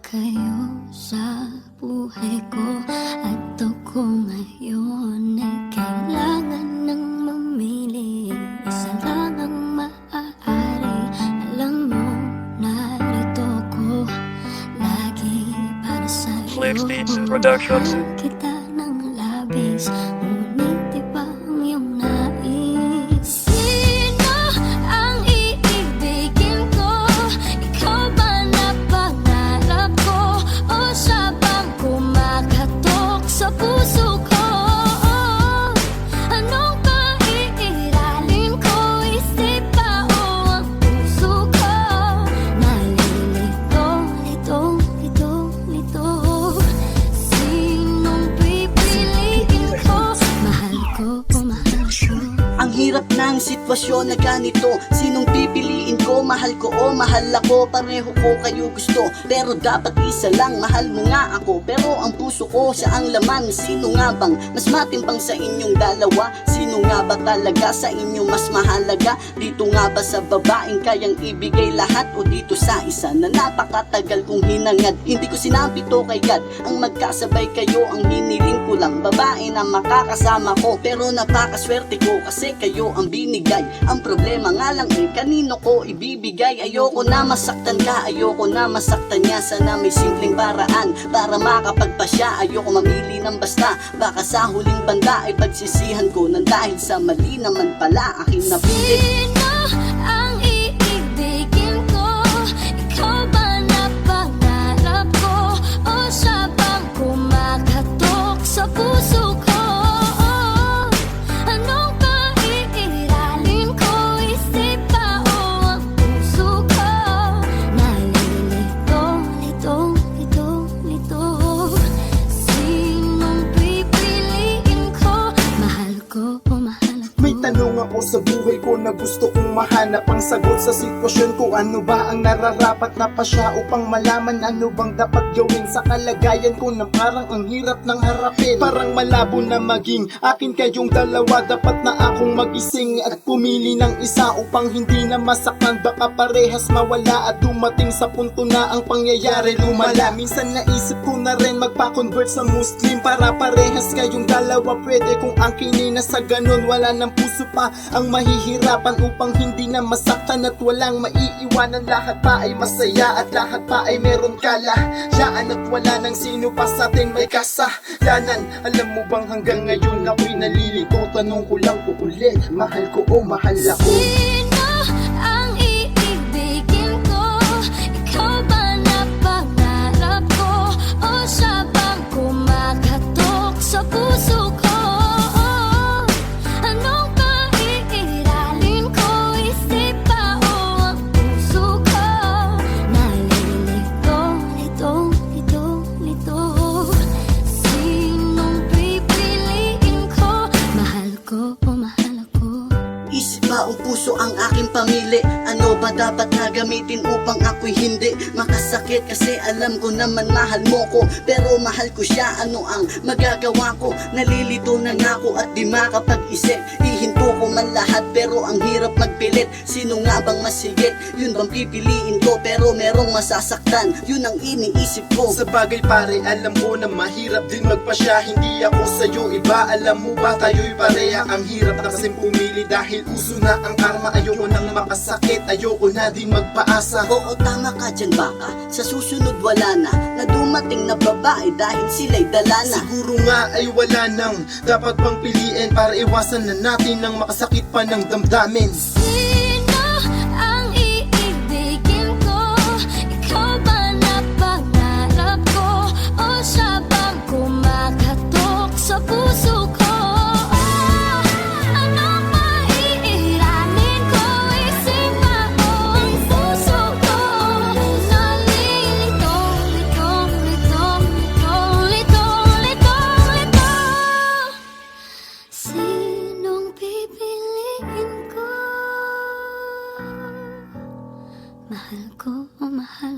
kayo sa buhay ko. At ako ngayon ay kailangan ng mamili. Isa lang ang maaari. Alam mo, narito ko lagi para sa'yo. Flex Beats Productions. Kita ng labis, ngunit di ba ang iyong nais? Sino ang iibigin ko? Ikaw ba na pangarap ko? O siya bang kumakatok sa puso ko? Anong paiiralin ko? Isip ba o ang puso ko? Nalilito, lito, lito, lito. Sinong pipiliin ko? Mahal ko o mahal ko? Ang hirap ng sitwasyon na ganito. Sinong pipiliin ko? Mahal ko o mahal ako? Pareho ko kayo gusto, pero dapat isa lang. Mahal mo nga ako, pero ang puso ko siya ang laman. Sino nga bang mas matimbang sa inyong dalawa? Sino nga ba talaga sa inyo mas mahalaga? Dito nga ba sa babaeng kayang ibigay lahat? O dito sa isa na napakatagal kong hinangad? Hindi ko sinabi to kay God, ang magkasabay kayo ang hiniling ko lang. Babae na makakasama ko, pero napakaswerte ko kasi kayo ang binigay. Ang problema nga lang kanino ko ibibigay? Ayoko na masaktan ka, ayoko na masaktan niya. Sana may simpleng paraan para makapagpasya. Ayoko mamili ng basta, baka sa huling banda ay pagsisihan ko nang dahil sa mali naman pala aking napili. Sino ang iibigin ko? Ikaw ba na pangarap ko? O siya bang kumakatok sa puso ko? Anong paiiralin ko? Isip ba o ang puso ko? Nalilito, lito, lito, lito. Sinong pipiliin ko? Mahal ko o mahal ako? May tanong ako sa buhay ko na gusto kong mahanap ang sagot sa sitwasyon ko. Ano ba ang nararapat na pa siya upang malaman ano bang dapat gawin sa kalagayan ko na parang ang hirap ng harapin. Parang malabo na maging akin kayong dalawa. Dapat na akong magising at pumili ng isa upang hindi na masaktan. Baka parehas mawala at dumating sa punto na ang pangyayari lumala. Minsan naisip ko na rin magpa-convert sa Muslim para parehas kayong dalawa pwede kung angkinin na sa ganun. Wala ng puso pa ang mahihirapan upang hindi na masaktan at walang maiiwanan. Lahat pa ay masaya at lahat pa ay meron kalayaan at wala nang sino pa sa atin may kasalanan. Alam mo bang hanggang ngayon ako'y nalilito? Tanong ko lang po ulit, mahal ko o mahal ako? Sino ang iibigin ko? Ikaw ba na pangarap ko? O siya bang kumakatok sa puso ko? Anong paiiralin ko? Isip ba o ang puso ko? Nalilito, lito, lito, lito. Sinong pipiliin ko? Mahal ko o mahal ako? Isip ba o puso ang aking pamili? Ano ba dapat na gamitin upang ako'y hindi makasakit? Kasi alam ko naman mahal mo ko, pero mahal ko siya. Ano ang magagawa ko? Nalilito na nga ako at di makapag-isip. Ihinto ko man lahat pero ang hirap magpilit. Sino nga bang masigit? Yun bang pipiliin ko? Pero merong masasaktan, yun ang iniisip ko. Sa bagay pare, alam ko na mahirap din magpasya. Hindi ako sa'yo iba, alam mo ba tayo'y pareha. Ang hirap na kasing pumili dahil uso na ang karma. Ayoko nang makasakit, ayoko na din magpaasa. Oo, tama ka dyan baka. Sa susunod wala na dumating na babae dahil sila'y dala na. Siguro nga ay wala nang dapat pang piliin para iwasan na natin ng makasakit pa ng damdamin. Sino ang iibigin ko? Ikaw ba na pangarap ko? O siya bang kumakatok sa puso ko? Anong maiiralin ko? Isip ba o ang puso ko? Nalilito, lito, lito, lito, lito, lito, lito. Sinong pipiliin ko? Mahal ko o mahal